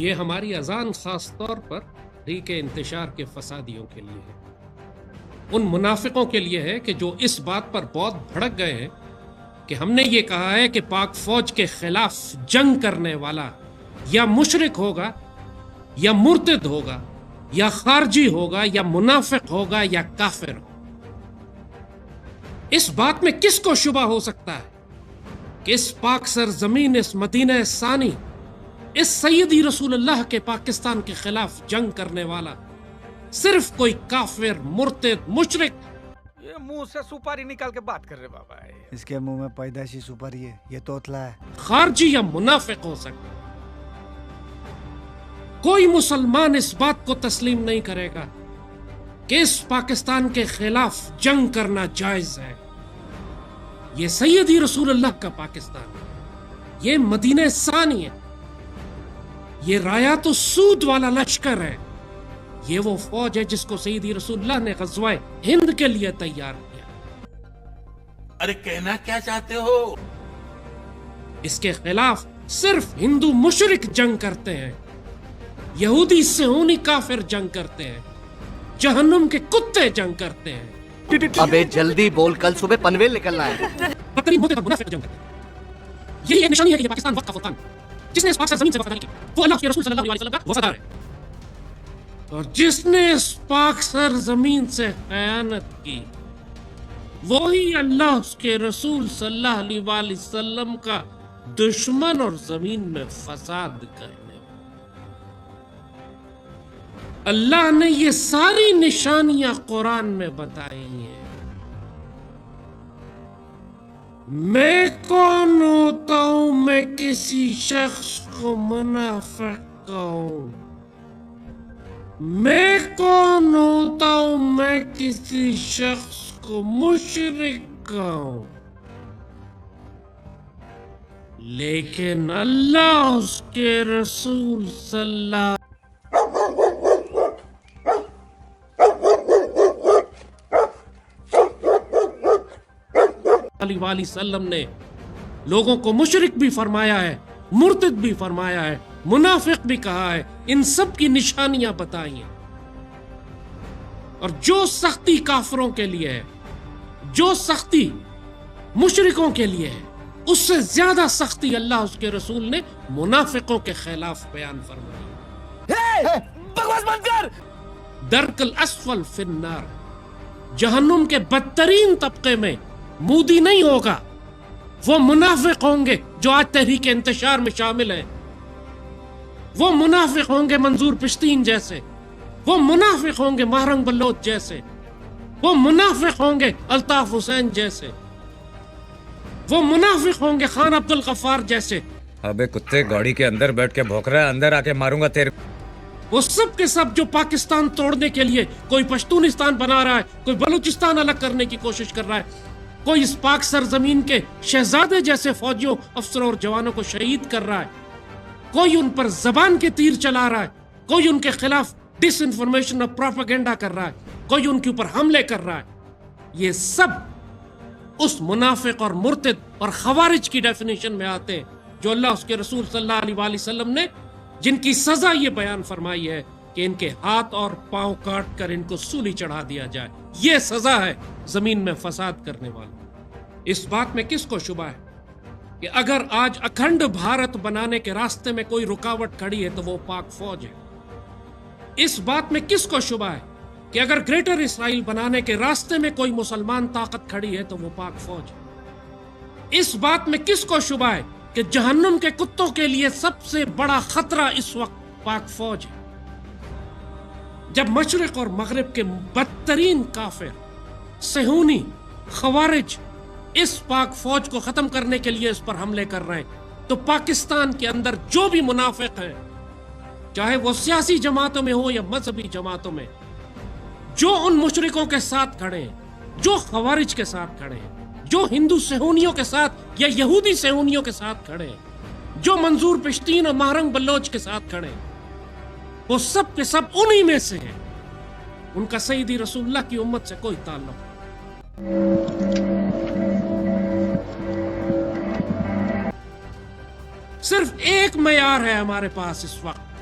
یہ ہماری اذان خاص طور پر ٹھیک انتشار کے فسادیوں کے لیے ہے، ان منافقوں کے لیے ہے کہ جو اس بات پر بہت بھڑک گئے ہیں کہ ہم نے یہ کہا ہے کہ پاک فوج کے خلاف جنگ کرنے والا یا مشرک ہوگا یا مرتد ہوگا یا خارجی ہوگا یا منافق ہوگا یا کافر ہوگا۔ اس بات میں کس کو شبہ ہو سکتا ہے کہ اس پاک سرزمین، اس مدینہ ثانی، اس سیدی رسول اللہ کے پاکستان کے خلاف جنگ کرنے والا صرف کوئی کافر، مرتد، مشرک، یہ منہ سے سپاری نکال کے بات کر رہے بابا، اس کے منہ میں پیدائشی سپاری ہے، یہ توتلا ہے، خارجی یا منافق ہو سکتا۔ کوئی مسلمان اس بات کو تسلیم نہیں کرے گا کہ اس پاکستان کے خلاف جنگ کرنا جائز ہے۔ یہ سیدی رسول اللہ کا پاکستان ہے، یہ مدینہ ثانی ہے، یہ رایات السود والا لشکر ہے، یہ وہ فوج ہے جس کو سیدی رسول اللہ نے غزوہ ہند کے لیے تیار کیا۔ ارے کہنا کیا چاہتے ہو؟ اس کے خلاف صرف ہندو مشرک جنگ کرتے ہیں، یہودی صہیونی کافر جنگ کرتے ہیں، جہنم کے کتے جنگ کرتے ہیں۔ ابے جلدی بول، کل صبح پنویل نکلنا ہے۔ بدترین مرتد اور منافق جنگ کرتے ہیں۔ یہی ایک نشانی ہے کہ یہ پاکستان وقت کا فرقان ہے۔ جس نے اس پاک سرزمین سے وفاداری کی وہ اللہ کے رسول صلی اللہ علیہ وسلم کا وفادار ہے، اور جس نے اس پاک سرزمین سے خیانت کی وہی اللہ اس کے رسول صلی اللہ علیہ وآلہ وسلم کا دشمن اور زمین میں فساد کرنے والا۔ اللہ نے یہ ساری نشانیاں قرآن میں بتائی ہیں۔ میں کون ہوتا ہوں؟ میں کسی شخص کو منافق کہوں؟ میں کون ہوتا ہوں؟ میں کسی شخص کو مشرک کہوں؟ لیکن اللہ اس کے رسول صلی اللہ علیہ وآلہ وسلم نے لوگوں کو مشرک بھی فرمایا ہے، مرتد بھی فرمایا ہے، منافق بھی کہا ہے، ان سب کی نشانیاں بتائی ہیں۔ اور جو سختی کافروں کے لیے ہے، جو سختی مشرکوں کے لیے ہے، اس سے زیادہ سختی اللہ اس کے رسول نے منافقوں کے خلاف بیان فرمائی۔ بکواس بند کر۔ درک الاسفل فی النار، جہنم کے بدترین طبقے میں مودی نہیں ہوگا، وہ منافق ہوں گے جو آج تحریک انتشار میں شامل ہیں، وہ منافق ہوں گے منظور پشتین جیسے، وہ منافق ہوں گے مہرنگ بلوچ جیسے، وہ منافق ہوں گے الطاف حسین جیسے، وہ منافق ہوں گے خان عبد الغفار جیسے۔ ابے کتے، گاڑی کے اندر بیٹھ کے بھوک رہا ہے، اندر آ کے ماروں گا تیرے۔ وہ سب کے سب جو پاکستان توڑنے کے لیے کوئی پشتونستان بنا رہا ہے، کوئی بلوچستان الگ کرنے کی کوشش کر رہا ہے، کوئی اس پاک سرزمین کے شہزادے جیسے فوجیوں، افسروں اور جوانوں کو شہید کر رہا ہے، کوئی ان پر زبان کے تیر چلا رہا ہے، کوئی ان کے خلاف ڈس انفارمیشن اور پروپیگنڈا کر رہا ہے، کوئی ان کے اوپر حملے کر رہا ہے، یہ سب اس منافق اور مرتد اور خوارج کی ڈیفینیشن میں آتے ہیں جو اللہ اس کے رسول صلی اللہ علیہ وآلہ وسلم نے جن کی سزا یہ بیان فرمائی ہے کہ ان کے ہاتھ اور پاؤں کاٹ کر ان کو سولی چڑھا دیا جائے۔ یہ سزا ہے زمین میں فساد کرنے والا۔ اس بات میں کس کو شبہ ہے کہ اگر آج اکھنڈ بھارت بنانے کے راستے میں کوئی رکاوٹ کھڑی ہے تو وہ پاک فوج ہے؟ اس بات میں کس کو شبہ ہے کہ اگر گریٹر اسرائیل بنانے کے راستے میں کوئی مسلمان طاقت کھڑی ہے تو وہ پاک فوج ہے؟ اس بات میں کس کو شبہ ہے کہ جہنم کے کتوں کے لیے سب سے بڑا خطرہ اس وقت پاک فوج ہے؟ جب مشرق اور مغرب کے بدترین کافر، صہیونی، خوارج اس پاک فوج کو ختم کرنے کے لیے اس پر حملے کر رہے ہیں، تو پاکستان کے اندر جو بھی منافق ہیں، چاہے وہ سیاسی جماعتوں میں ہو یا مذہبی جماعتوں میں، جو ان مشرکوں کے ساتھ کھڑے ہیں، جو خوارج کے ساتھ کھڑے ہیں، جو ہندو صہیونیوں کے ساتھ یا یہودی صہیونیوں کے ساتھ کھڑے ہیں، جو منظور پشتین اور مہرنگ بلوچ کے ساتھ کھڑے ہیں، وہ سب کے سب انہی میں سے ہیں۔ ان کا سیدی رسول اللہ کی امت سے کوئی تعلق نہیں۔ صرف ایک معیار ہے ہمارے پاس اس وقت،